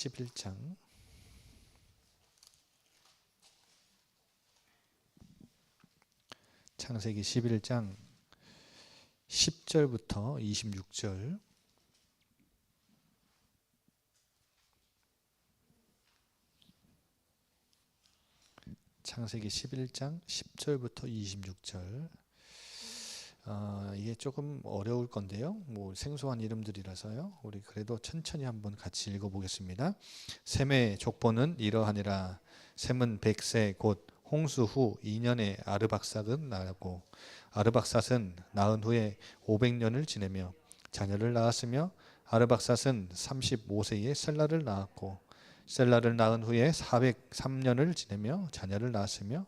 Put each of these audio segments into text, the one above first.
11장 창세기 11장 10절부터 26절. 창세기 11장 10절부터 26절. 이게 조금 어려울 건데요. 뭐 생소한 이름들이라서요. 우리 그래도 천천히 한번 같이 읽어보겠습니다. 셈의 족보는 이러하니라. 셈은 100세 곧 홍수 후 2년에 아르박삭은 낳았고 아르박삭은 낳은 후에 500년을 지내며 자녀를 낳았으며 아르박삭은 35세에 셀라를 낳았고 셀라를 낳은 후에 403년을 지내며 자녀를 낳았으며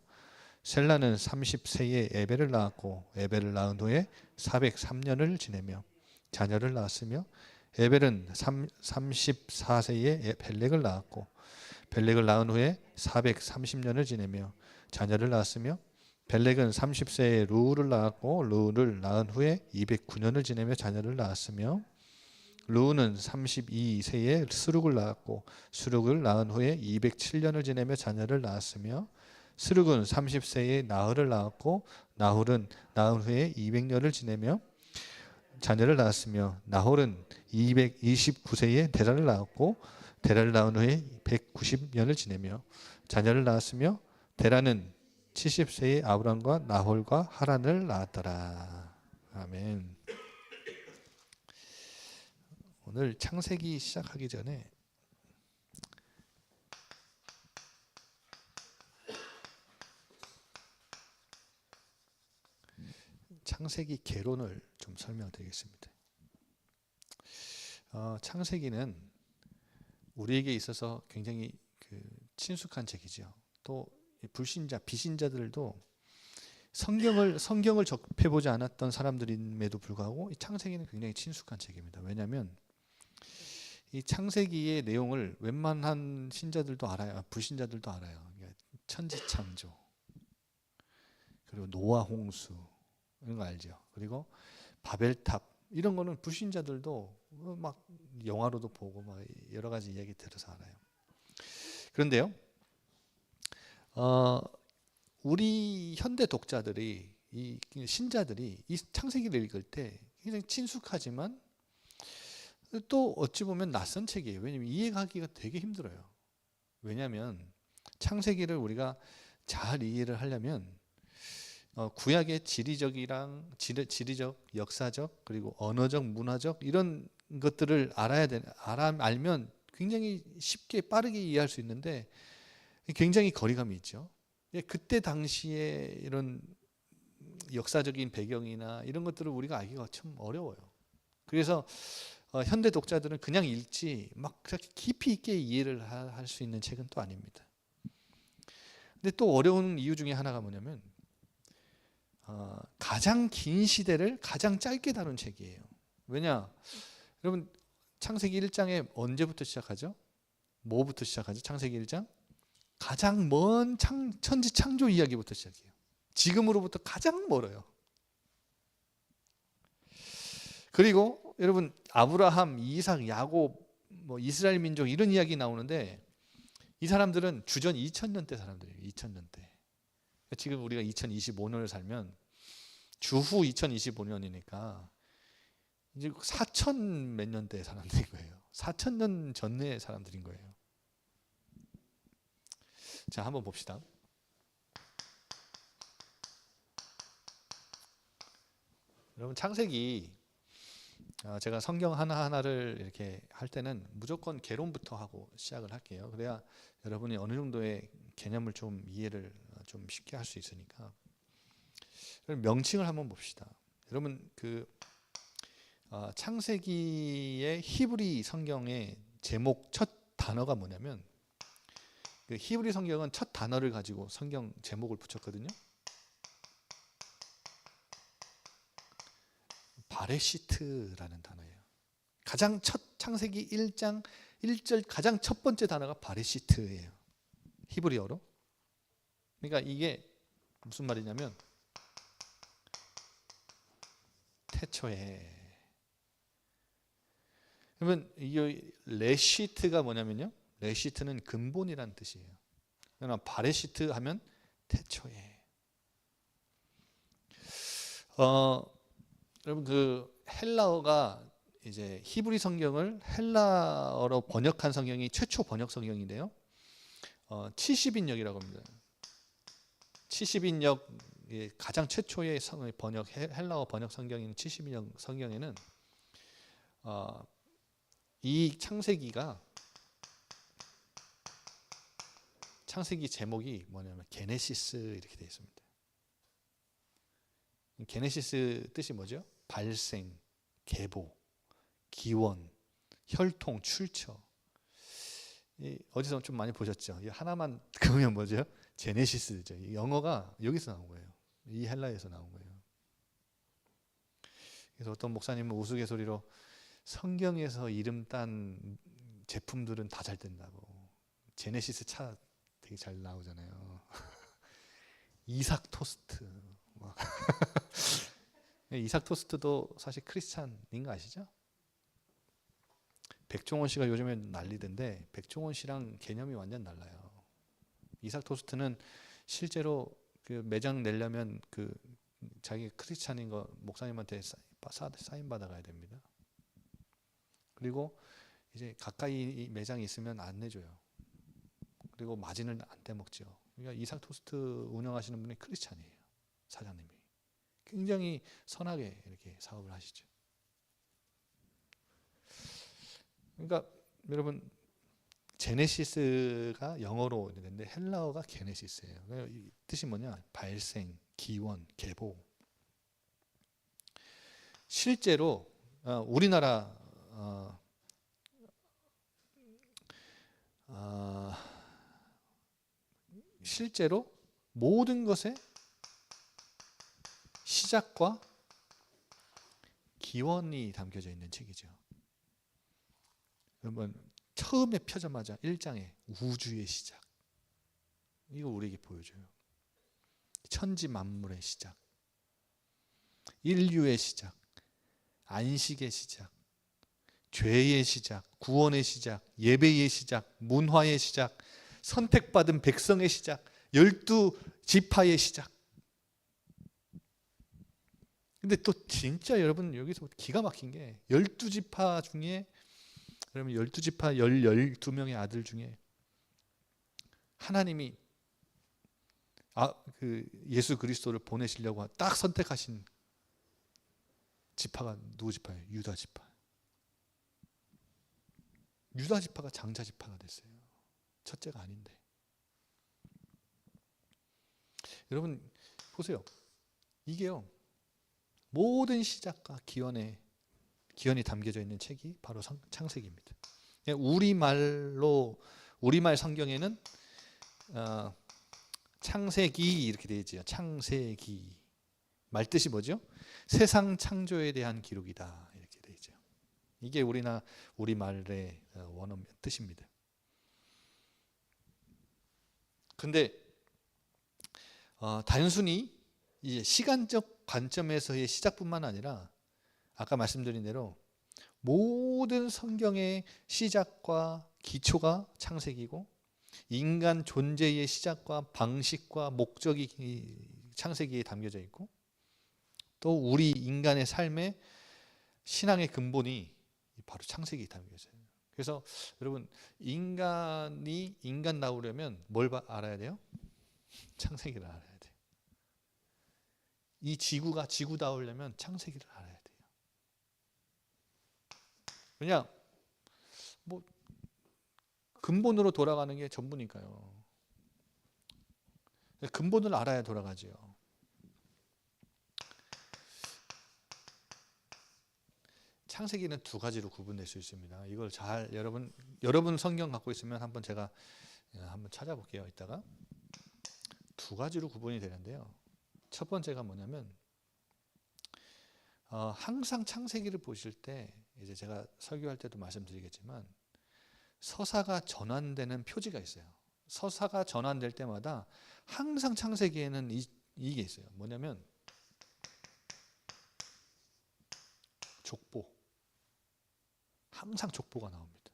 셀라는 30세에 에벨을 낳았고 에벨을 낳은 후에 403년을 지내며 자녀를 낳았으며 에벨은 34세에 벨렉을 낳았고 벨렉을 낳은 후에 430년을 지내며 자녀를 낳았으며 벨렉은 30세에 루우를 낳았고 루우를 낳은 후에 209년을 지내며 자녀를 낳았으며 루우는 32세에 스룩을 낳았고 스룩을 낳은 후에 207년을 지내며 자녀를 낳았으며 스룩은 30세에 나흘을 낳았고 나홀은 낳은 후에 200년을 지내며 자녀를 낳았으며 나홀은 229세에 데라를 낳았고 데라를 낳은 후에 190년을 지내며 자녀를 낳았으며 데라는 70세에 아브람과 나홀과 하란을 낳았더라. 아멘. 오늘 창세기 시작하기 전에 창세기 개론을 좀 설명드리겠습니다. 창세기는 우리에게 있어서 굉장히 친숙한 책이죠. 또 불신자, 비신자들도 성경을 접해보지 않았던 사람들임에도 불구하고 이 창세기는 굉장히 친숙한 책입니다. 왜냐하면 이 창세기의 내용을 웬만한 신자들도 알아요. 불신자들도 알아요. 천지창조, 그리고 노아 홍수 이런 거 알죠. 그리고 바벨탑 이런 거는 불신자들도 막 영화로도 보고 막 여러 가지 이야기 들어서 알아요. 그런데요, 우리 현대 독자들이 이 신자들이 이 창세기를 읽을 때 굉장히 친숙하지만 또 어찌 보면 낯선 책이에요. 왜냐하면 이해하기가 되게 힘들어요. 왜냐하면 창세기를 우리가 잘 이해를 하려면 구약의 지리적, 역사적, 그리고 언어적, 문화적 이런 것들을 알면 굉장히 쉽게 빠르게 이해할 수 있는데 굉장히 거리감이 있죠. 그때 당시에 이런 역사적인 배경이나 이런 것들을 우리가 알기가 참 어려워요. 그래서 현대 독자들은 그냥 읽지 막 그렇게 깊이 있게 이해를 할 수 있는 책은 또 아닙니다. 근데 또 어려운 이유 중에 하나가 뭐냐면 가장 긴 시대를 가장 짧게 다룬 책이에요. 왜냐? 여러분 창세기 1장에 언제부터 시작하죠? 뭐부터 시작하죠? 창세기 1장? 가장 먼 천지 창조 이야기부터 시작해요. 지금으로부터 가장 멀어요. 그리고 여러분 아브라함, 이삭, 야곱, 뭐 이스라엘 민족 이런 이야기 나오는데 이 사람들은 주전 2000년 대 사람들이에요. 2000년 대. 지금 우리가 2025년을 살면 주후 2025년이니까 이제 4000 몇 년대 사람들인 거예요. 4000년 전의 사람들인 거예요. 자, 한번 봅시다. 여러분 창세기 제가 성경 하나하나를 이렇게 할 때는 무조건 개론부터 하고 시작을 할게요. 그래야 여러분이 어느 정도의 개념을 좀 이해를 좀 쉽게 할 수 있으니까. 명칭을 한번 봅시다. 여러분 창세기의 히브리 성경의 제목 첫 단어가 뭐냐면 그 히브리 성경은 첫 단어를 가지고 성경 제목을 붙였거든요. 바레시트라는 단어예요. 가장 첫 창세기 1장 1절 가장 첫 번째 단어가 바레시트예요. 히브리어로. 그러니까 이게 무슨 말이냐면 태초에. 그러면 이 레시트가 뭐냐면요. 레시트는 근본이란 뜻이에요. 그러나 바레시트 하면 태초에. 여러분 그 헬라어가 이제 히브리 성경을 헬라어로 번역한 성경이 최초 번역 성경인데요. 70인역이라고 합니다. 70인역 가장 최초의 번역 헬라어 번역 성경인 70인역 성경에는 이 창세기 제목이 뭐냐면 게네시스 이렇게 되어 있습니다. 게네시스 뜻이 뭐죠? 발생, 계보, 기원, 혈통, 출처. 어디서 좀 많이 보셨죠? 하나만 그으면 뭐죠? 제네시스죠. 영어가 여기서 나온 거예요. 이 헬라에서 나온 거예요. 그래서 어떤 목사님은 우스갯소리로 성경에서 이름 딴 제품들은 다 잘 된다고. 제네시스 차 되게 잘 나오잖아요. 이삭 토스트. 이삭 토스트도 사실 크리스찬인 거 아시죠? 백종원 씨가 요즘에 난리던데 백종원 씨랑 개념이 완전 달라요. 이삭 토스트는 실제로 그 매장 내려면 그 자기 크리스찬인 거 목사님한테 사인 받아가야 됩니다. 그리고 이제 가까이 매장이 있으면 안 내줘요. 그리고 마진을 안 떼먹죠. 그러니까 이삭 토스트 운영하시는 분이 크리스찬이에요. 사장님이. 굉장히 선하게 이렇게 사업을 하시죠. 그러니까 여러분 제네시스가 영어로 있는데 헬라어가 게네시스예요. 뜻이 뭐냐? 발생, 기원, 계보. 실제로 우리나라 실제로 모든 것의 시작과 기원이 담겨져 있는 책이죠. 여러분 처음에 펴자마자 1장에 우주의 시작. 이거 우리에게 보여줘요. 천지 만물의 시작. 인류의 시작. 안식의 시작. 죄의 시작. 구원의 시작. 예배의 시작. 문화의 시작. 선택받은 백성의 시작. 12지파의 시작. 근데 또 진짜 여러분 여기서 기가 막힌 게 12지파 중에 그러면 12지파 12명의 아들 중에 하나님이 그 예수 그리스도를 보내시려고 딱 선택하신 지파가 누구 지파예요? 유다 지파. 유다 지파가 장자 지파가 됐어요. 첫째가 아닌데. 여러분 보세요. 이게요. 모든 시작과 기원이 담겨져 있는 책이 바로 창세기입니다. 우리말 성경에는 창세기 이렇게 되어 있죠. 창세기. 말뜻이 뭐죠? 세상 창조에 대한 기록이다 이렇게 되어 있죠. 이게 우리말의 원어민 뜻입니다. 근데 단순히 이제 시간적 관점에서의 시작뿐만 아니라 아까 말씀드린 대로 모든 성경의 시작과 기초가 창세기고 인간 존재의 시작과 방식과 목적이 창세기에 담겨져 있고 또 우리 인간의 삶의 신앙의 근본이 바로 창세기에 담겨져 있어요. 그래서 여러분 인간이 인간다우려면 뭘 알아야 돼요? 창세기를 알아야 돼요. 이 지구가 지구다우려면 창세기를 알아야 돼요. 그냥 뭐 근본으로 돌아가는 게 전부니까요. 근본을 알아야 돌아가죠. 창세기는 두 가지로 구분될 수 있습니다. 이걸 잘 여러분 성경 갖고 있으면 한번 제가 한번 찾아볼게요. 이따가 두 가지로 구분이 되는데요. 첫 번째가 뭐냐면 항상 창세기를 보실 때 이제 제가 설교할 때도 말씀드리겠지만 서사가 전환되는 표지가 있어요. 서사가 전환될 때마다 항상 창세기에는 이게 있어요. 뭐냐면 족보. 항상 족보가 나옵니다.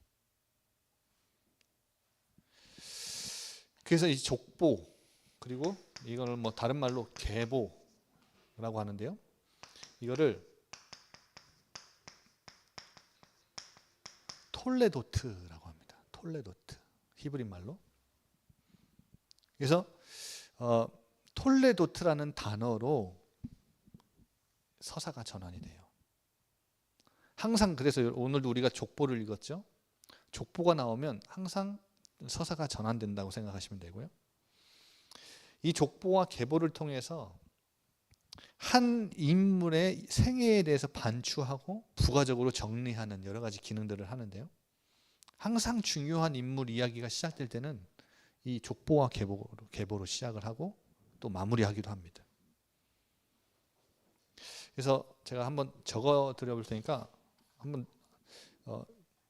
그래서 이 족보, 그리고 이거를 뭐 다른 말로 계보라고 하는데요. 이거를 톨레도트라고 합니다. 톨레도트, 히브리 말로. 그래서 톨레도트라는 단어로 서사가 전환이 돼요. 항상 그래서 오늘도 우리가 족보를 읽었죠. 족보가 나오면 항상 서사가 전환된다고 생각하시면 되고요. 이 족보와 계보를 통해서 한 인물의 생애에 대해서 반추하고 부가적으로 정리하는 여러 가지 기능들을 하는데요. 항상 중요한 인물 이야기가 시작될 때는 이 족보와 계보로 시작을 하고 또 마무리하기도 합니다. 그래서 제가 한번 적어 드려 볼 테니까 한번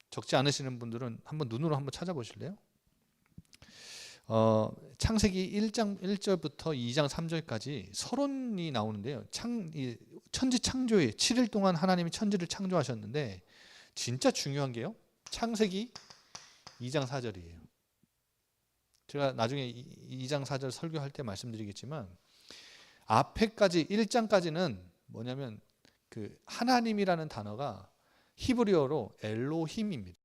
적지 않으시는 분들은 한번 눈으로 한번 찾아보실래요? 창세기 1장 1절부터 2장 3절까지 서론이 나오는데요. 천지 창조에 7일 동안 하나님이 천지를 창조하셨는데 진짜 중요한 게요. 창세기 2장 4절이에요. 제가 나중에 2장 4절 설교할 때 말씀드리겠지만 앞에까지 1장까지는 뭐냐면 그 하나님이라는 단어가 히브리어로 엘로힘입니다.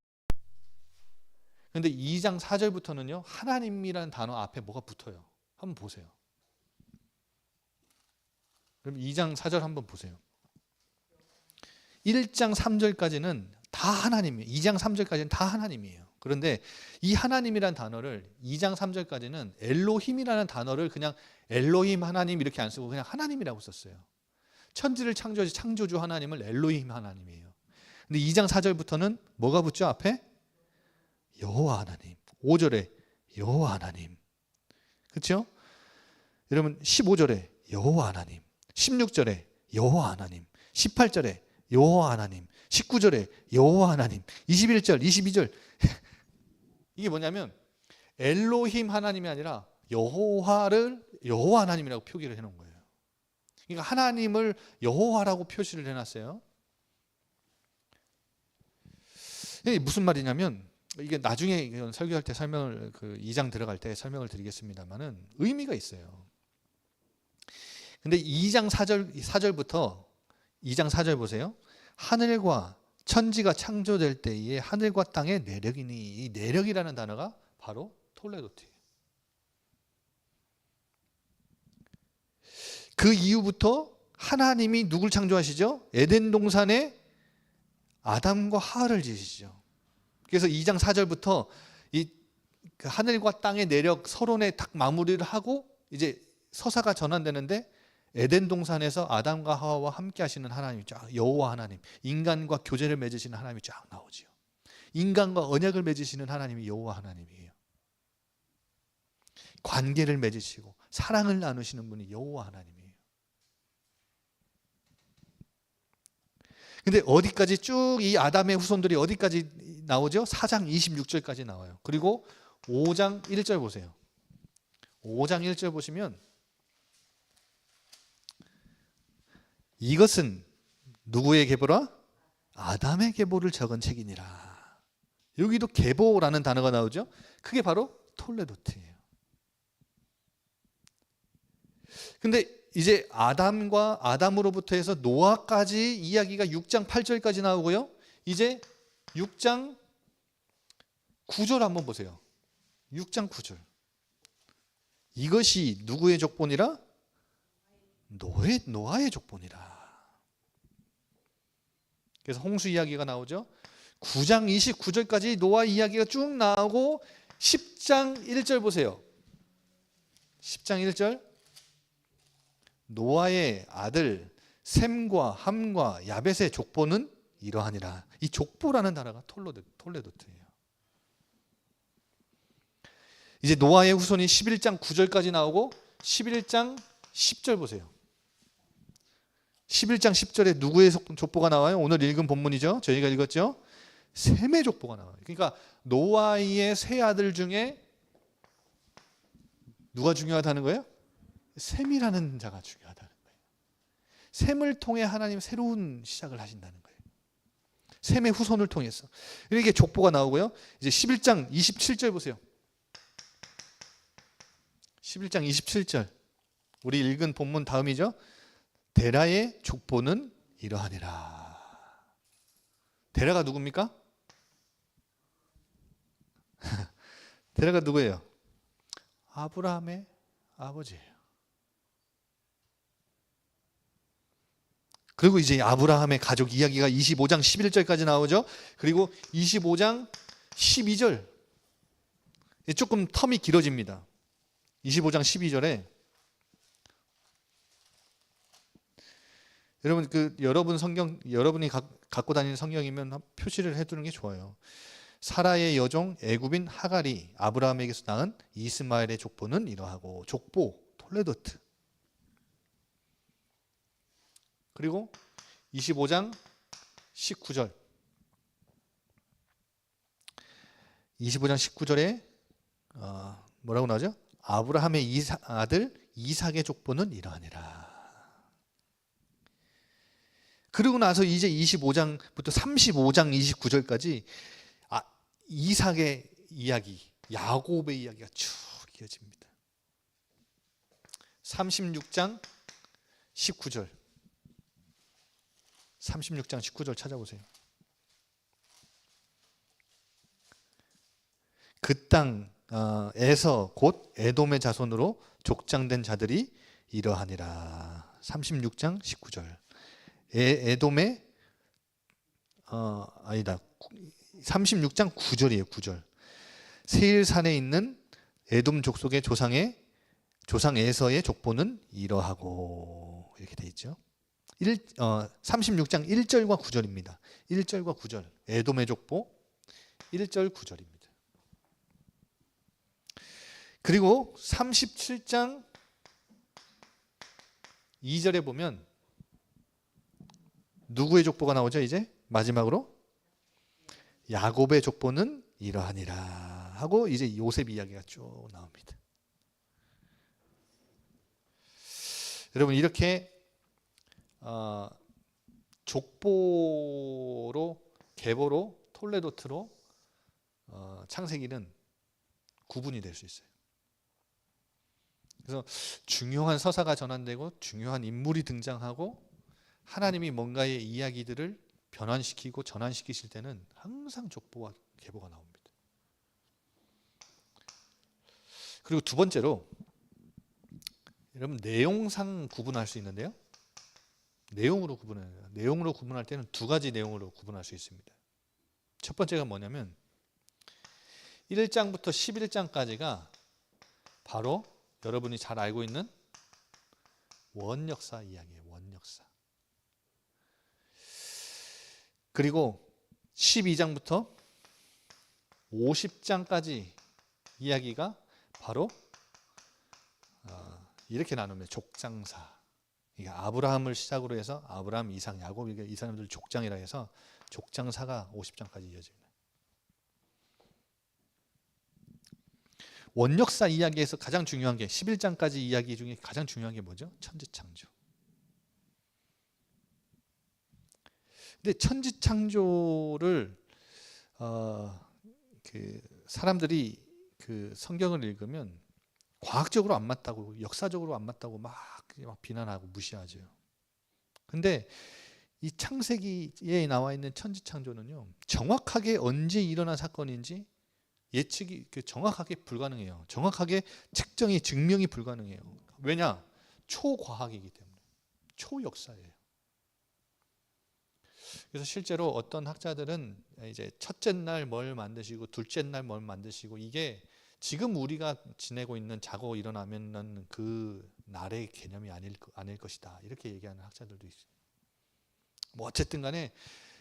그런데 2장 4절부터는요. 하나님이라는 단어 앞에 뭐가 붙어요. 한번 보세요. 그럼 2장 4절 한번 보세요. 1장 3절까지는 다 하나님이에요. 2장 3절까지는 다 하나님이에요. 그런데 이 하나님이라는 단어를 2장 3절까지는 엘로힘이라는 단어를 그냥 엘로힘 하나님 이렇게 안 쓰고 그냥 하나님이라고 썼어요. 천지를 창조하신 창조주 하나님을 엘로힘 하나님이에요. 근데 2장 4절부터는 뭐가 붙죠? 앞에? 여호와 하나님. 5절에 여호와 하나님. 그렇죠? 여러분 15절에 여호와 하나님, 16절에 여호와 하나님, 18절에 여호와 하나님, 19절에 여호와 하나님, 21절, 22절 이게 뭐냐면 엘로힘 하나님이 아니라 여호와를 여호와 하나님이라고 표기를 해놓은 거예요. 그러니까 하나님을 여호와라고 표시를 해놨어요. 이게 무슨 말이냐면 이게 나중에 설교할 때 설명을 2장 들어갈 때 설명을 드리겠습니다만은 의미가 있어요. 근데 2장 4절부터 2장 4절 보세요. 하늘과 천지가 창조될 때에 하늘과 땅의 내력이니 이 내력이라는 단어가 바로 톨레도트예요. 그 이후부터 하나님이 누굴 창조하시죠? 에덴 동산에 아담과 하와를 지으시죠. 그래서 2장 4절부터 이 하늘과 땅의 내력 서론에 딱 마무리를 하고 이제 서사가 전환되는데 에덴 동산에서 아담과 하와와 함께 하시는 하나님이 쫙 여호와 하나님, 인간과 교제를 맺으시는 하나님이 쫙 나오죠. 인간과 언약을 맺으시는 하나님이 여호와 하나님이에요. 관계를 맺으시고 사랑을 나누시는 분이 여호와 하나님이에요. 근데 어디까지 쭉 이 아담의 후손들이 어디까지 나오죠? 4장 26절까지 나와요. 그리고 5장 1절 보세요. 5장 1절 보시면 이것은 누구의 계보라? 아담의 계보를 적은 책이니라. 여기도 계보라는 단어가 나오죠. 그게 바로 톨레도트예요. 근데 이제 아담으로부터 해서 노아까지 이야기가 6장 8절까지 나오고요. 이제 6장 9절 한번 보세요. 6장 9절. 이것이 누구의 족보니라? 노아의 족보니라. 그래서 홍수 이야기가 나오죠. 9장 29절까지 노아 이야기가 쭉 나오고 10장 1절 보세요. 10장 1절. 노아의 아들 셈과 함과 야벳의 족보는 이러하니라. 이 족보라는 단어가 톨레도트예요. 이제 노아의 후손이 11장 9절까지 나오고 11장 10절 보세요. 11장 10절에 누구의 족보가 나와요? 오늘 읽은 본문이죠. 저희가 읽었죠. 셈의 족보가 나와요. 그러니까 노아의 세 아들 중에 누가 중요하다는 거예요? 셈이라는 자가 중요하다는 거예요. 셈을 통해 하나님 새로운 시작을 하신다는 거예요. 셈의 후손을 통해서. 이렇게 족보가 나오고요. 이제 11장 27절 보세요. 11장 27절. 우리 읽은 본문 다음이죠. 데라의 족보는 이러하니라. 데라가 누굽니까? 데라가 누구예요? 아브라함의 아버지예요. 그리고 이제 아브라함의 가족 이야기가 25장 11절까지 나오죠. 그리고 25장 12절. 조금 텀이 길어집니다. 25장 12절에 여러분 여러분이 갖고 다니는 성경이면 표시를 해두는 게 좋아요. 사라의 여종 애굽인 하갈이 아브라함에게서 낳은 이스마엘의 족보는 이러하고, 족보 톨레도트. 그리고 25장 19절. 25장 19절에 뭐라고 나오죠? 아브라함의 아들 이삭의 족보는 이러하니라. 그리고 나서 이제 25장부터 35장 29절까지 이삭의 이야기, 야곱의 이야기가 쭉 이어집니다. 36장 19절. 36장 19절 찾아보세요. 그 땅에서 곧 에돔의 자손으로 족장된 자들이 이러하니라. 36장 19절. 에돔의 36장 9절이에요. 9절. 세일산에 있는 에돔 족속의 조상 에서의 족보는 이러하고, 이렇게 돼 있죠. 36장 1절과 9절입니다. 1절과 9절. 에돔의 족보 1절 9절입니다. 그리고 37장 2절에 보면 누구의 족보가 나오죠? 이제 마지막으로 야곱의 족보는 이러하니라 하고 이제 요셉 이야기가 쭉 나옵니다. 여러분, 이렇게 족보로, 계보로, 톨레도트로 창세기는 구분이 될 수 있어요. 그래서 중요한 서사가 전환되고 중요한 인물이 등장하고 하나님이 뭔가의 이야기들을 변환시키고 전환시키실 때는 항상 족보와 계보가 나옵니다. 그리고 두 번째로, 여러분, 내용상 구분할 수 있는데요. 내용으로 구분할 때는 두 가지 내용으로 구분할 수 있습니다. 첫 번째가 뭐냐면 1장부터 11장까지가 바로 여러분이 잘 알고 있는 원역사 이야기예요. 원역사. 그리고 12장부터 50장까지 이야기가 바로 이렇게 나누면 족장사. 이게 아브라함을 시작으로 해서 아브라함, 이삭, 야곱, 이 사람들 족장이라 해서 족장사가 50장까지 이어집니다. 원역사 이야기에서 가장 중요한 게 11장까지 이야기 중에 가장 중요한 게 뭐죠? 천지창조. 근데 천지창조를 사람들이 성경을 읽으면 과학적으로 안 맞다고, 역사적으로 안 맞다고 막 비난하고 무시하죠. 근데 이 창세기에 나와 있는 천지창조는요, 정확하게 언제 일어난 사건인지 예측이 정확하게 불가능해요. 정확하게 측정이, 증명이 불가능해요. 왜냐? 초과학이기 때문에. 초역사예요. 그래서 실제로 어떤 학자들은 이제 첫째 날 뭘 만드시고 둘째 날 뭘 만드시고, 이게 지금 우리가 지내고 있는, 자고 일어나면은 그 날의 개념이 아닐 것이다, 이렇게 얘기하는 학자들도 있어요. 뭐 어쨌든 간에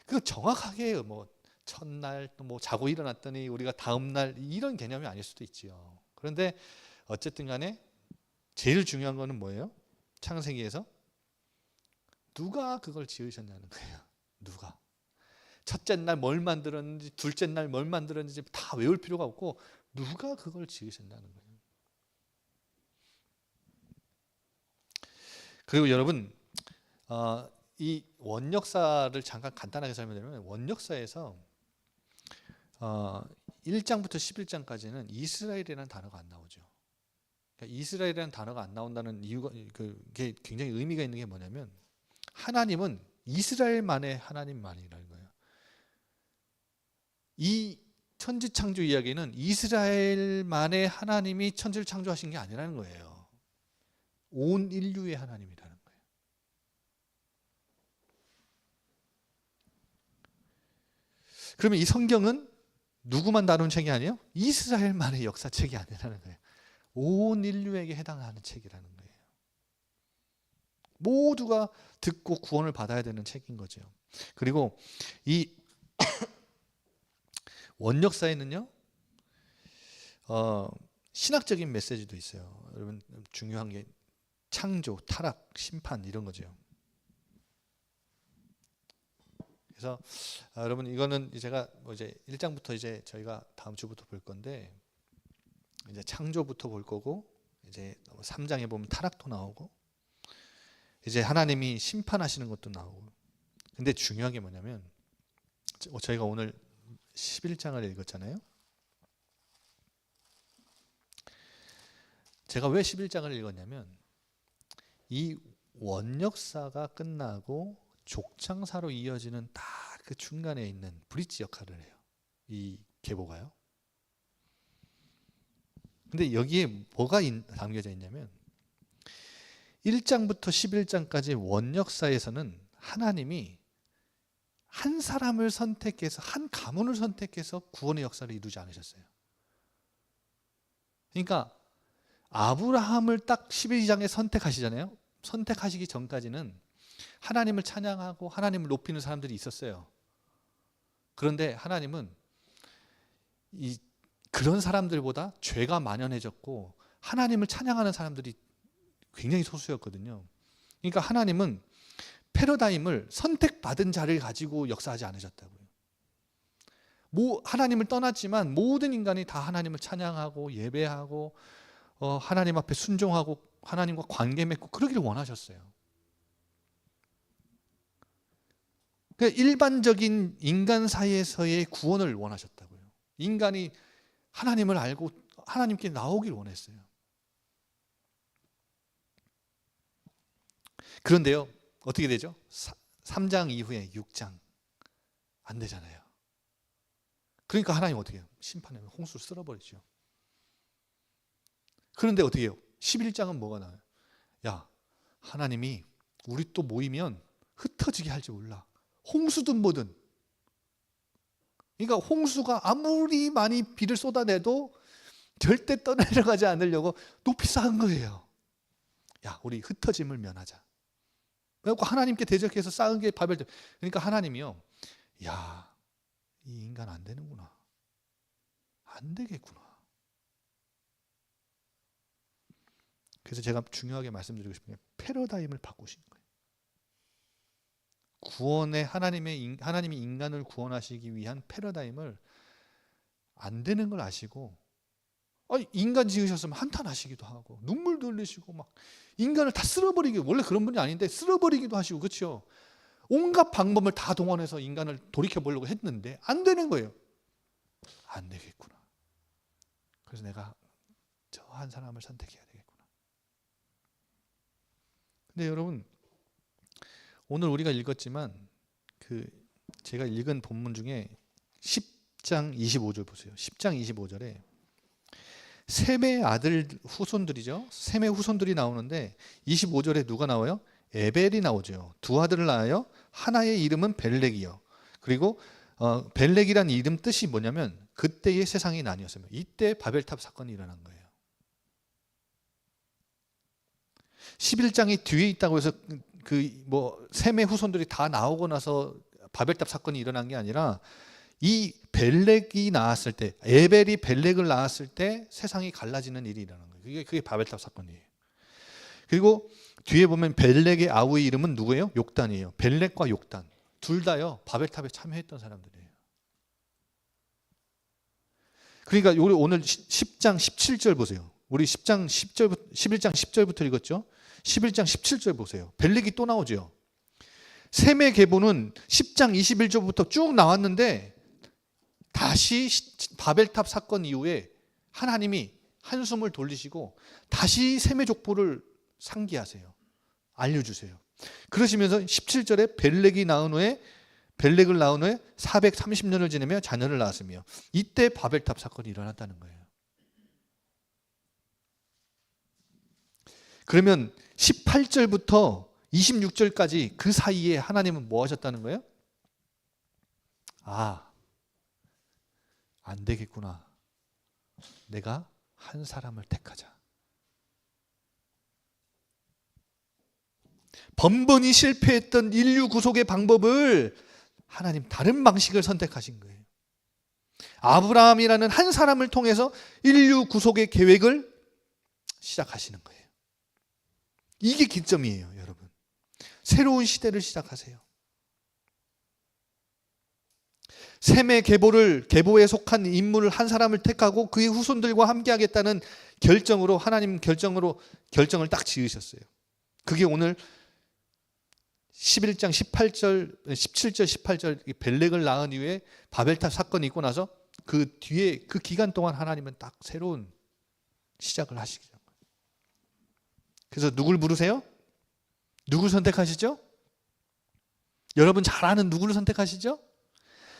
그 정확하게 뭐 첫날 또 뭐 자고 일어났더니 우리가 다음 날, 이런 개념이 아닐 수도 있지요. 그런데 어쨌든 간에 제일 중요한 거는 뭐예요? 창세기에서 누가 그걸 지으셨냐는 거예요. 누가. 첫째 날 뭘 만들었는지, 둘째 날 뭘 만들었는지 다 외울 필요가 없고 누가 그걸 지으셨다는 거예요. 그리고 여러분, 이 원역사를 잠깐 간단하게 설명드리면, 원역사에서 1장부터 11장까지는 이스라엘이라는 단어가 안 나오죠. 그러니까 이스라엘이라는 단어가 안 나온다는 이유가 그게 굉장히 의미가 있는 게 뭐냐면 하나님은 이스라엘만의 하나님만이라는 거예요. 이 천지창조 이야기는 이스라엘만의 하나님이 천지를 창조하신 게 아니라는 거예요. 온 인류의 하나님이라는 거예요. 그러면 이 성경은 누구만 다룬 책이 아니에요? 이스라엘만의 역사책이 아니라는 거예요. 온 인류에게 해당하는 책이라는 거예요. 모두가 듣고 구원을 받아야 되는 책인 거죠. 그리고 이 원역사에는요, 신학적인 메시지도 있어요. 여러분 중요한 게 창조, 타락, 심판 이런 거죠. 그래서 여러분 이거는 제가 이제 1장부터 이제 저희가 다음 주부터 볼 건데 이제 창조부터 볼 거고 이제 3장에 보면 타락도 나오고 이제 하나님이 심판하시는 것도 나오고. 근데 중요한 게 뭐냐면 저희가 오늘 11장을 읽었잖아요. 제가 왜 11장을 읽었냐면 이 원역사가 끝나고 족장사로 이어지는 딱 그 중간에 있는 브릿지 역할을 해요. 이 계보가요. 근데 여기에 뭐가 담겨져 있냐면 1장부터 11장까지 원역사에서는 하나님이 한 사람을 선택해서 한 가문을 선택해서 구원의 역사를 이루지 않으셨어요. 그러니까 아브라함을 딱 12장에 선택하시잖아요. 선택하시기 전까지는 하나님을 찬양하고 하나님을 높이는 사람들이 있었어요. 그런데 하나님은 그런 사람들보다 죄가 만연해졌고 하나님을 찬양하는 사람들이 굉장히 소수였거든요. 그러니까 하나님은 패러다임을 선택받은 자를 가지고 역사하지 않으셨다고요. 하나님을 떠났지만 모든 인간이 다 하나님을 찬양하고 예배하고 하나님 앞에 순종하고 하나님과 관계 맺고 그러기를 원하셨어요. 그러니까 일반적인 인간 사이에서의 구원을 원하셨다고요. 인간이 하나님을 알고 하나님께 나오길 원했어요. 그런데요, 어떻게 되죠? 3장 이후에 6장 안 되잖아요. 그러니까 하나님 어떻게 해요? 심판하면 홍수를 쓸어버리죠. 그런데 어떻게 해요? 11장은 뭐가 나와요? 야, 하나님이 우리 또 모이면 흩어지게 할지 몰라. 홍수든 뭐든. 그러니까 홍수가 아무리 많이 비를 쏟아내도 절대 떠내려가지 않으려고 높이 쌓은 거예요. 야, 우리 흩어짐을 면하자. 그래서 하나님께 대적해서 쌓은 게 바벨. 그러니까 하나님이요, 야, 이 인간 안 되는구나. 안 되겠구나. 그래서 제가 중요하게 말씀드리고 싶은 게 패러다임을 바꾸신 거예요. 구원의 하나님이 인간을 구원하시기 위한 패러다임을 안 되는 걸 아시고, 인간 지으셨으면 한탄하시기도 하고 눈물도 흘리시고 막 인간을 다 쓸어버리기도, 원래 그런 분이 아닌데 쓸어버리기도 하시고, 그렇죠? 온갖 방법을 다 동원해서 인간을 돌이켜보려고 했는데 안 되는 거예요. 안 되겠구나. 그래서 내가 저 한 사람을 선택해야 되겠구나. 근데 여러분, 오늘 우리가 읽었지만 제가 읽은 본문 중에 10장 25절 보세요. 10장 25절에 셈의 아들 후손들이죠. 셈의 후손들이 나오는데 25절에 누가 나와요? 에벨이 나오죠. 두 아들을 낳아요. 하나의 이름은 벨렉이요. 그리고 벨렉이란 이름 뜻이 뭐냐면 그때의 세상이 나뉘었어요. 이때 바벨탑 사건이 일어난 거예요. 11장이 뒤에 있다고 해서 셈의 후손들이 다 나오고 나서 바벨탑 사건이 일어난 게 아니라 이 벨렉이 나왔을 때, 에벨이 벨렉을 낳았을 때 세상이 갈라지는 일이 일어난 거예요. 그게 바벨탑 사건이에요. 그리고 뒤에 보면 벨렉의 아우의 이름은 누구예요? 욕단이에요. 벨렉과 욕단 둘 다요 바벨탑에 참여했던 사람들이에요. 그러니까 우리 오늘 10장 17절 보세요. 우리 11장 10절부터 읽었죠. 11장 17절 보세요. 벨렉이 또 나오죠. 셈의 계보는 10장 21절부터 쭉 나왔는데 다시 바벨탑 사건 이후에 하나님이 한숨을 돌리시고 다시 셈의 족보를 상기하세요. 알려주세요. 그러시면서 17절에 벨렉을 낳은 후에 430년을 지내며 자녀를 낳았으며, 이때 바벨탑 사건이 일어났다는 거예요. 그러면 18절부터 26절까지 그 사이에 하나님은 뭐 하셨다는 거예요? 안 되겠구나. 내가 한 사람을 택하자. 번번이 실패했던 인류 구속의 방법을 하나님 다른 방식을 선택하신 거예요. 아브라함이라는 한 사람을 통해서 인류 구속의 계획을 시작하시는 거예요. 이게 기점이에요, 여러분. 새로운 시대를 시작하세요. 셈의 계보에 속한 인물을 한 사람을 택하고 그의 후손들과 함께 하겠다는 결정으로, 하나님 결정을 딱 지으셨어요. 그게 오늘 11장 17절 18절 벨렉을 낳은 이후에 바벨탑 사건이 있고 나서 그 뒤에 그 기간 동안 하나님은 딱 새로운 시작을 하시죠. 그래서 누굴 부르세요? 누굴 선택하시죠? 여러분 잘 아는 누구를 선택하시죠?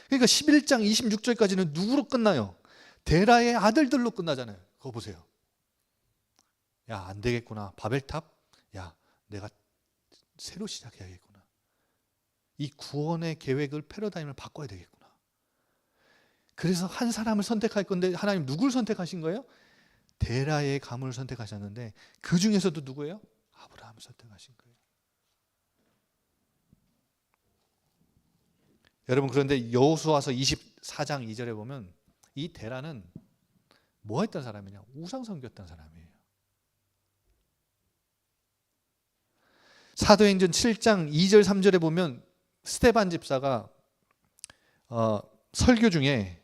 그러니까 11장 26절까지는 누구로 끝나요? 데라의 아들들로 끝나잖아요. 그거 보세요. 야, 안 되겠구나. 바벨탑? 야, 내가 새로 시작해야겠구나. 이 구원의 계획을, 패러다임을 바꿔야 되겠구나. 그래서 한 사람을 선택할 건데 하나님 누굴 선택하신 거예요? 데라의 가문을 선택하셨는데 그 중에서도 누구예요? 아브라함을 선택하신 거예요. 여러분, 그런데 여호수아서 24장 2절에 보면 이 데라는 뭐 했던 사람이냐? 우상 섬겼던 사람이에요. 사도행전 7장 2절 3절에 보면 스데반 집사가 설교 중에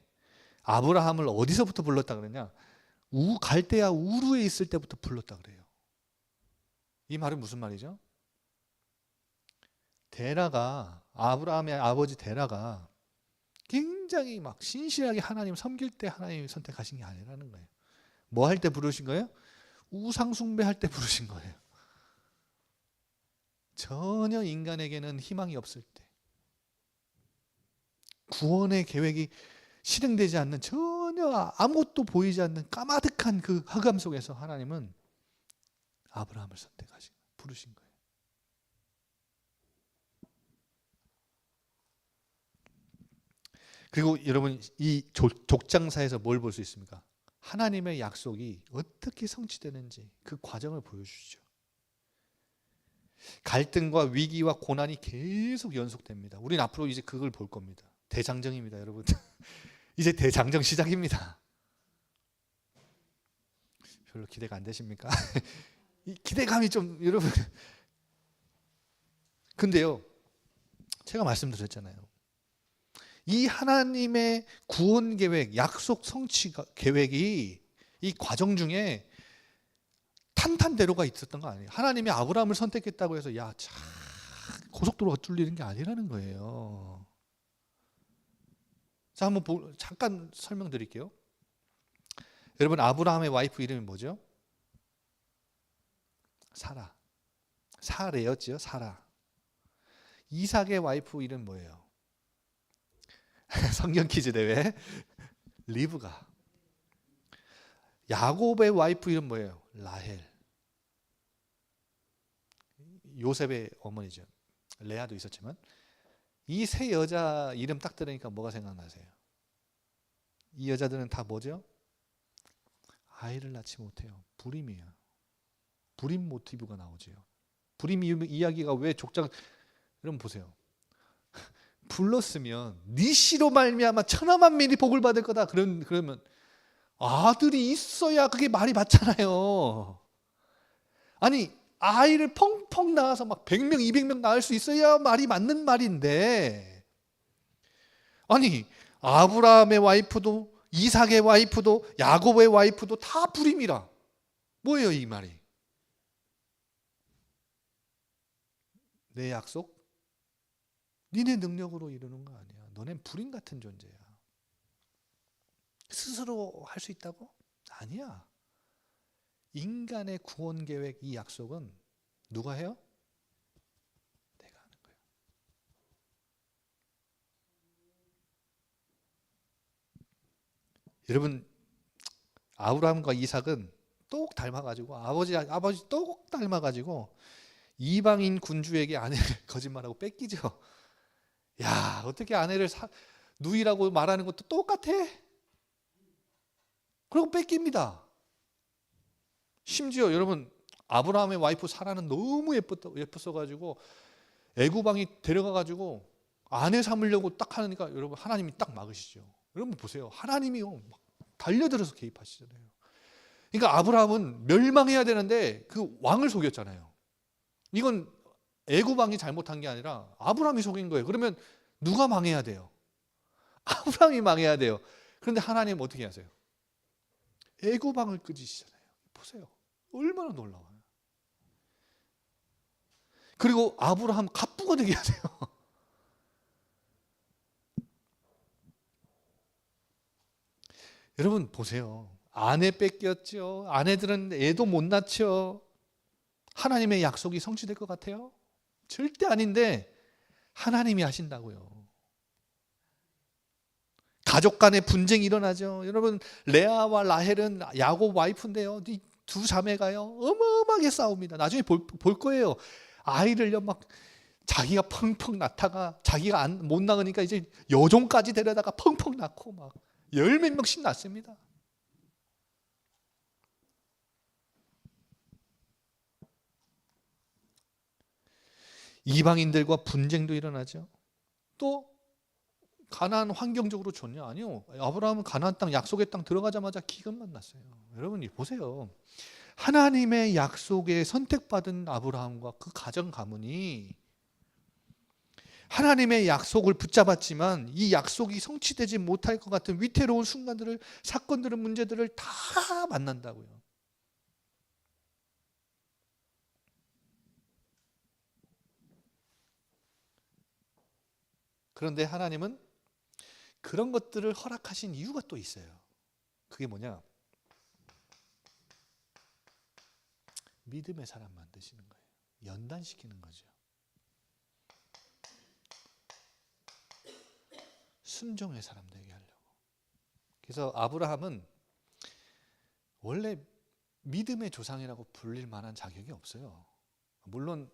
아브라함을 어디서부터 불렀다 그러냐? 갈대아 우르에 있을 때부터 불렀다 그래요. 이 말은 무슨 말이죠? 데라가, 아브라함의 아버지 데라가 굉장히 막 신실하게 하나님 섬길 때 하나님이 선택하신 게 아니라는 거예요. 뭐 할 때 부르신 거예요? 우상 숭배할 때 부르신 거예요. 전혀 인간에게는 희망이 없을 때, 구원의 계획이 실행되지 않는, 전혀 아무것도 보이지 않는 까마득한 그 흑암 속에서 하나님은 아브라함을 선택하신, 부르신 거예요. 그리고 여러분, 이 족장사에서 뭘 볼 수 있습니까? 하나님의 약속이 어떻게 성취되는지 그 과정을 보여주시죠. 갈등과 위기와 고난이 계속 연속됩니다. 우리는 앞으로 이제 그걸 볼 겁니다. 대장정입니다, 여러분. 이제 대장정 시작입니다. 별로 기대가 안 되십니까? 이 기대감이 좀, 여러분. 근데요, 제가 말씀드렸잖아요. 이 하나님의 구원 계획, 약속 성취 계획이 이 과정 중에 탄탄대로가 있었던 거 아니에요. 하나님이 아브라함을 선택했다고 해서 고속도로가 뚫리는 게 아니라는 거예요. 자, 한번 잠깐 설명드릴게요. 여러분, 아브라함의 와이프 이름이 뭐죠? 사라. 사레였죠, 사라. 이삭의 와이프 이름 뭐예요? 성경 퀴즈 대회 리브가. 야곱의 와이프 이름 뭐예요? 라헬. 요셉의 어머니죠. 레아도 있었지만 이 세 여자 이름 딱 들으니까 뭐가 생각나세요? 이 여자들은 다 뭐죠? 아이를 낳지 못해요. 불임이에요. 불임 모티브가 나오죠. 불임 이야기가 왜 족장, 여러분 보세요. 불렀으면 네 씨로 말미암아 천하만민이 복을 받을 거다. 그러면 아들이 있어야 그게 말이 맞잖아요. 아니, 아이를 펑펑 낳아서 막 100명, 200명 낳을 수 있어야 말이 맞는 말인데, 아니, 아브라함의 와이프도, 이삭의 와이프도, 야곱의 와이프도 다 불임이라. 뭐예요, 이 말이? 내 약속? 니네 능력으로 이루는 거 아니야. 너넨 불임 같은 존재야. 스스로 할 수 있다고? 아니야. 인간의 구원 계획, 이 약속은 누가 해요? 내가 하는 거예요. 여러분, 아브라함과 이삭은 똑 닮아가지고 아버지 똑 닮아가지고 이방인 군주에게 아내를 거짓말하고 뺏기죠. 야, 어떻게 아내를 누이라고 말하는 것도 똑같아? 그리고 뺏깁니다. 심지어 여러분, 아브라함의 와이프 사라는 너무 예뻤어가지고 애구방이 데려가가지고 아내 삼으려고 딱 하니까 여러분, 하나님이 딱 막으시죠. 여러분 보세요. 하나님이요 막 달려들어서 개입하시잖아요. 그러니까 아브라함은 멸망해야 되는데 그 왕을 속였잖아요. 이건 애구방이 잘못한 게 아니라 아브라함이 속인 거예요. 그러면 누가 망해야 돼요? 아브라함이 망해야 돼요. 그런데 하나님 어떻게 하세요? 애구방을 끄지시잖아요. 보세요. 얼마나 놀라워요. 그리고 아브라함 갑부가 되게 하세요. 여러분 보세요. 아내 뺏겼죠. 아내들은 애도 못 낳죠. 하나님의 약속이 성취될 것 같아요? 절대 아닌데 하나님이 하신다고요. 가족 간의 분쟁이 일어나죠. 여러분, 레아와 라헬은 야곱 와이프인데요. 이 두 자매가요 어마어마하게 싸웁니다. 나중에 볼 거예요. 아이를요 막 자기가 펑펑 낳다가 자기가 못 낳으니까 이제 여종까지 데려다가 펑펑 낳고 막 열 몇 명씩 낳습니다. 이방인들과 분쟁도 일어나죠. 또 가나안 환경적으로 좋냐? 아니요. 아브라함은 가나안 땅, 약속의 땅 들어가자마자 기근만 났어요. 여러분 보세요. 하나님의 약속에 선택받은 아브라함과 그 가정 가문이 하나님의 약속을 붙잡았지만 이 약속이 성취되지 못할 것 같은 위태로운 순간들을, 사건들을, 문제들을 다 만난다고요. 그런데 하나님은 그런 것들을 허락하신 이유가 또 있어요. 그게 뭐냐? 믿음의 사람 만드시는 거예요. 연단시키는 거죠. 순종의 사람 되게 하려고. 그래서 아브라함은 원래 믿음의 조상이라고 불릴 만한 자격이 없어요. 물론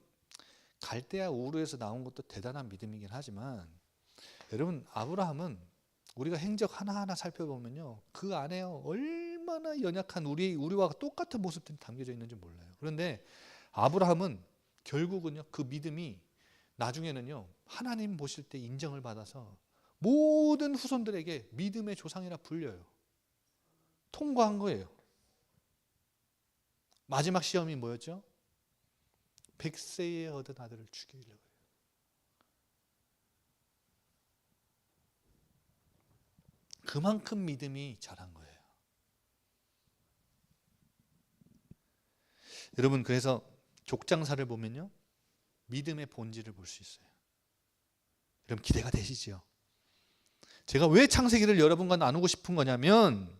갈대아 우르에서 나온 것도 대단한 믿음이긴 하지만 여러분, 아브라함은 우리가 행적 하나하나 살펴보면요 그 안에요 얼마나 연약한 우리와 똑같은 모습들이 담겨져 있는지 몰라요. 그런데 아브라함은 결국은요 그 믿음이 나중에는요 하나님 보실 때 인정을 받아서 모든 후손들에게 믿음의 조상이라 불려요. 통과한 거예요. 마지막 시험이 뭐였죠? 100세에 얻은 아들을 죽이려고 해요. 그만큼 믿음이 자란 거예요. 여러분, 그래서 족장사를 보면요 믿음의 본질을 볼 수 있어요. 여러분 기대가 되시죠? 제가 왜 창세기를 여러분과 나누고 싶은 거냐면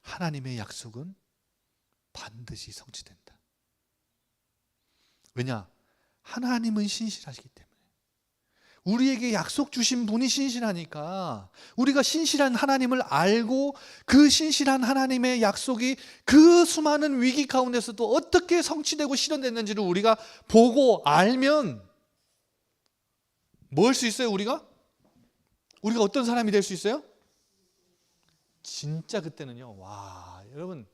하나님의 약속은 반드시 성취된다. 왜냐? 하나님은 신실하시기 때문에. 우리에게 약속 주신 분이 신실하니까 우리가 신실한 하나님을 알고 그 신실한 하나님의 약속이 그 수많은 위기 가운데서도 어떻게 성취되고 실현됐는지를 우리가 보고 알면 뭐 할 수 있어요? 우리가 어떤 사람이 될 수 있어요? 진짜 그때는요 와 여러분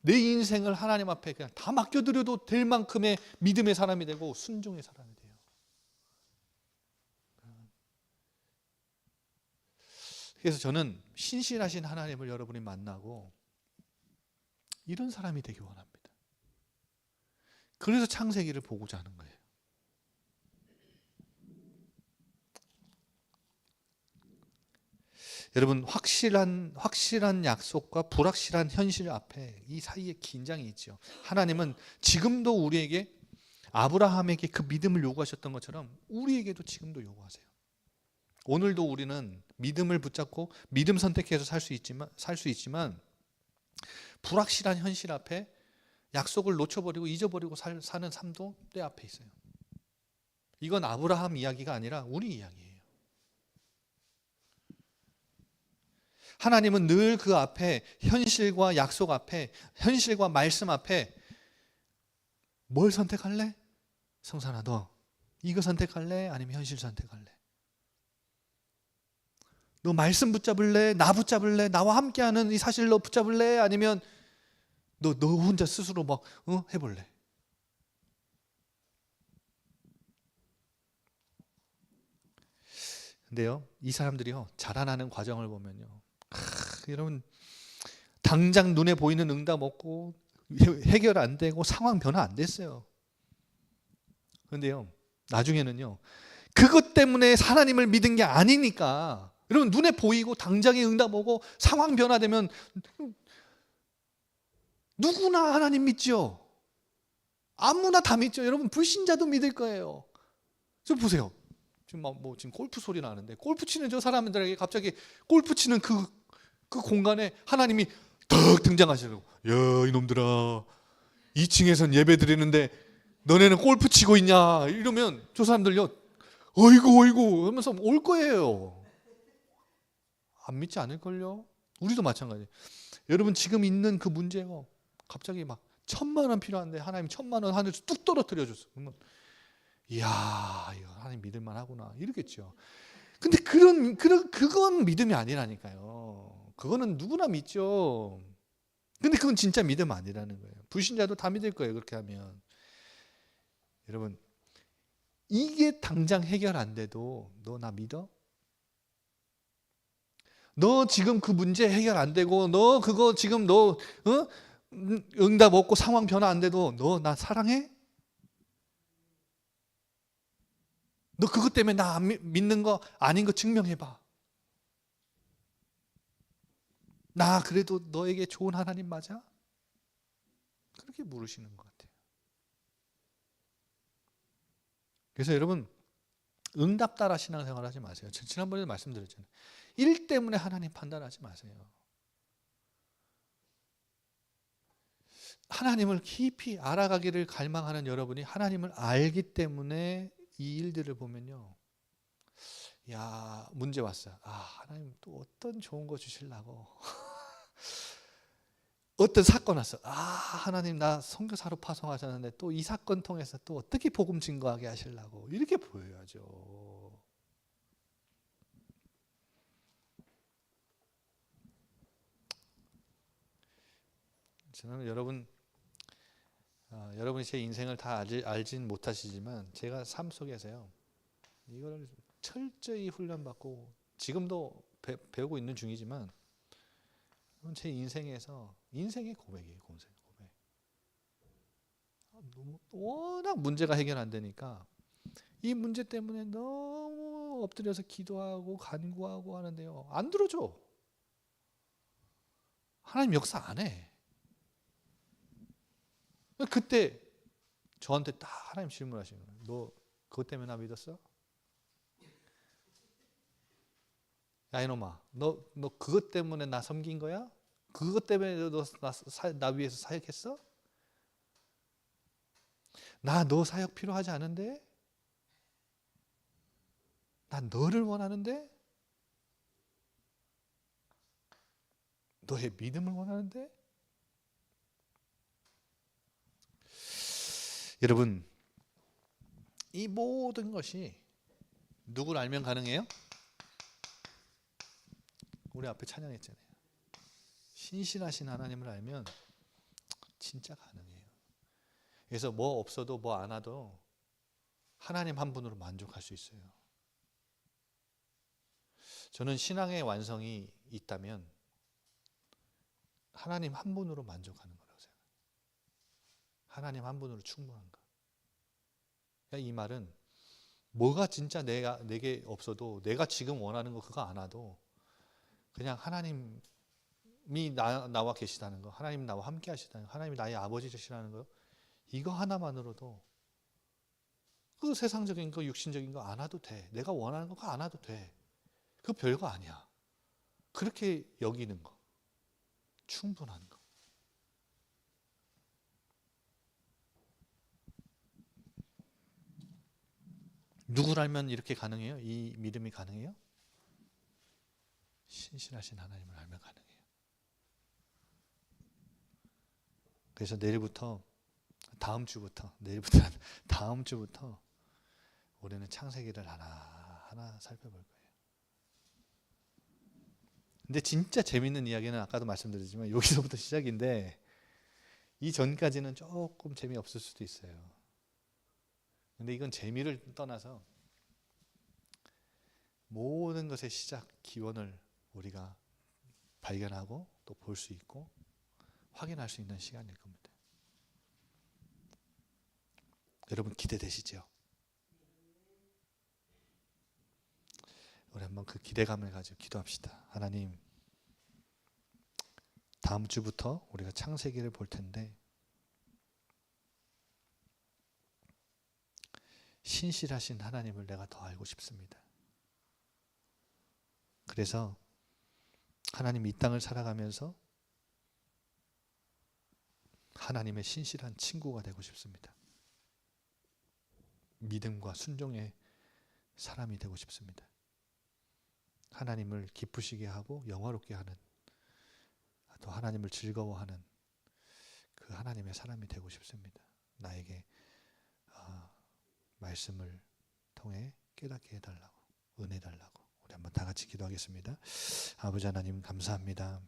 내 인생을 하나님 앞에 그냥 다 맡겨드려도 될 만큼의 믿음의 사람이 되고 순종의 사람이 돼요. 그래서 저는 신실하신 하나님을 여러분이 만나고 이런 사람이 되기 원합니다. 그래서 창세기를 보고자 하는 거예요. 여러분 확실한 약속과 불확실한 현실 앞에 이 사이에 긴장이 있죠. 하나님은 지금도 우리에게 아브라함에게 그 믿음을 요구하셨던 것처럼 우리에게도 지금도 요구하세요. 오늘도 우리는 믿음을 붙잡고 믿음 선택해서 살 수 있지만 불확실한 현실 앞에 약속을 놓쳐버리고 잊어버리고 사는 삶도 내 앞에 있어요. 이건 아브라함 이야기가 아니라 우리 이야기예요. 하나님은 늘 그 앞에 현실과 약속 앞에 현실과 말씀 앞에 뭘 선택할래? 성산아 너 이거 선택할래? 아니면 현실 선택할래? 너 말씀 붙잡을래? 나 붙잡을래? 나와 함께하는 이 사실 너 붙잡을래? 아니면 너 혼자 스스로 막 해볼래? 근데요 이 사람들이요 자라나는 과정을 보면요 여러분 당장 눈에 보이는 응답 없고 해결 안 되고 상황 변화 안 됐어요. 그런데요 나중에는요 그것 때문에 하나님을 믿은 게 아니니까 여러분 눈에 보이고 당장에 응답 오고 상황 변화되면 누구나 하나님 믿죠. 아무나 다 믿죠. 여러분 불신자도 믿을 거예요. 좀 보세요. 지금 골프 소리 나는데 골프 치는 저 사람들에게 갑자기 골프 치는 그 공간에 하나님이 탁 등장하시려고 야 이놈들아 2층에선 예배 드리는데 너네는 골프 치고 있냐 이러면 저 사람들요 어이구 하면서 올 거예요. 안 믿지 않을걸요. 우리도 마찬가지예요. 여러분 지금 있는 그 문제가 갑자기 막 1,000만 원 필요한데 하나님 1,000만 원 하늘에서 뚝 떨어뜨려 줬어. 그러면 이야 이거 하나님 믿을 만하구나 이러겠죠. 근데 그건 믿음이 아니라니까요. 그거는 누구나 믿죠. 근데 그건 진짜 믿음 아니라는 거예요. 불신자도 다 믿을 거예요. 그렇게 하면. 여러분 이게 당장 해결 안 돼도 너 나 믿어? 너 지금 그 문제 해결 안 되고 너 그거 지금 너 응답 없고 상황 변화 안 돼도 너 나 사랑해? 너 그것 때문에 나 안 믿는 거 아닌 거 증명해봐. 나 그래도 너에게 좋은 하나님 맞아? 그렇게 물으시는 것 같아요. 그래서 여러분 응답 따라 신앙생활 하지 마세요. 지난번에 말씀드렸잖아요. 일 때문에 하나님 판단하지 마세요. 하나님을 깊이 알아가기를 갈망하는 여러분이 하나님을 알기 때문에 이 일들을 보면요. 야 문제 왔어요. 하나님 또 어떤 좋은 거 주시려고 어떤 사건 왔어. 하나님 나 선교사로 파송하셨는데 또 이 사건 통해서 또 어떻게 복음 증거하게 하시려고 이렇게 보여야죠. 저는 여러분이 제 인생을 다 알진 못하시지만 제가 삶 속에서요 이거를 철저히 훈련받고 지금도 배우고 있는 중이지만 제 인생에서 인생의 고백이에요. 고백. 워낙 문제가 해결 안 되니까 이 문제 때문에 너무 엎드려서 기도하고 간구하고 하는데요 안 들어줘. 하나님 역사 안 해. 그때 저한테 딱 하나님 질문하시는 거예요. 너 그것 때문에 나 믿었어? 야 이놈아 너 그것 때문에 나 섬긴 거야? 그것 때문에 나 위해서 사역했어? 나 너 사역 필요하지 않은데? 난 너를 원하는데? 너의 믿음을 원하는데? 여러분 이 모든 것이 누구를 알면 가능해요? 우리 앞에 찬양했잖아요. 신실하신 하나님을 알면 진짜 가능해요. 그래서 뭐 없어도 뭐 안 와도 하나님 한 분으로 만족할 수 있어요. 저는 신앙의 완성이 있다면 하나님 한 분으로 만족하는 거라고 생각해요. 하나님 한 분으로 충분한 거. 그러니까 이 말은 뭐가 진짜 내게 없어도 내가 지금 원하는 거 그거 안 와도 그냥 하나님이 나와 계시다는 거, 하나님 나와 함께 하시다는 거, 하나님이 나의 아버지시라는 거 이거 하나만으로도 그 세상적인 거 육신적인 거 안 와도 돼. 내가 원하는 거 안 와도 돼. 그거 별거 아니야. 그렇게 여기는 거 충분한 거. 누구를 알면 이렇게 가능해요? 이 믿음이 가능해요? 신실하신 하나님을 알면 가능해요. 그래서 내일부터 다음 주부터 우리는 창세기를 하나하나 살펴볼 거예요. 근데 진짜 재밌는 이야기는 아까도 말씀드렸지만 여기서부터 시작인데 이 전까지는 조금 재미없을 수도 있어요. 근데 이건 재미를 떠나서 모든 것의 시작, 기원을 우리가 발견하고 또 볼 수 있고 확인할 수 있는 시간일 겁니다. 여러분 기대되시죠? 우리 한번 그 기대감을 가지고 기도합시다. 하나님, 다음 주부터 우리가 창세기를 볼 텐데 신실하신 하나님을 내가 더 알고 싶습니다. 그래서 하나님 이 땅을 살아가면서 하나님의 신실한 친구가 되고 싶습니다. 믿음과 순종의 사람이 되고 싶습니다. 하나님을 기쁘시게 하고 영화롭게 하는, 또 하나님을 즐거워하는 그 하나님의 사람이 되고 싶습니다. 나에게 말씀을 통해 깨닫게 해달라고, 은혜 달라고. 우리 한번 다 같이 기도하겠습니다. 아버지 하나님 감사합니다.